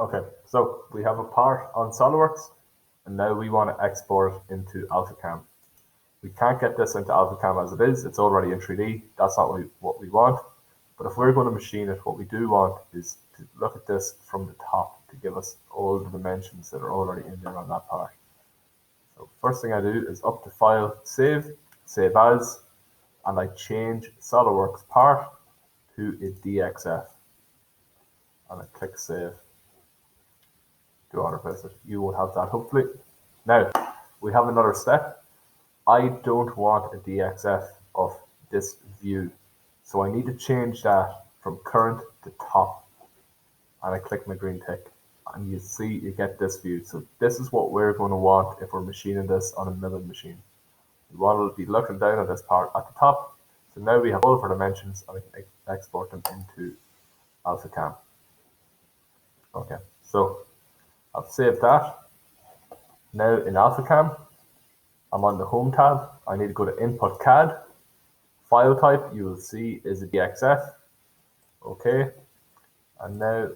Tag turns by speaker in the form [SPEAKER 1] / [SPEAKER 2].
[SPEAKER 1] Okay, so we have a part on SolidWorks, and now we want to export into AlphaCAM. We can't get this into AlphaCAM as it is. It's already in 3D. That's not what we want. But if we're going to machine it, what we do want is to look at this from the top to give us all the dimensions that are already in there on that part. So first thing I do is up to File, Save As, and I change SolidWorks part to a DXF. And I click Save. Do auto-paste it. You won't have that, hopefully. Now, we have another step. I don't want a DXF of this view. So I need to change that from current to top. And I click my green tick. And you see, you get this view. So this is what we're going to want if we're machining this on a milling machine. We want to be looking down at this part at the top. So now we have all of our dimensions and we can export them into AlphaCAM. Okay, so I've saved that. Now in AlphaCAM, I'm on the Home tab. I need to go to Input CAD. File type, you will see, is a DXF. Okay, and now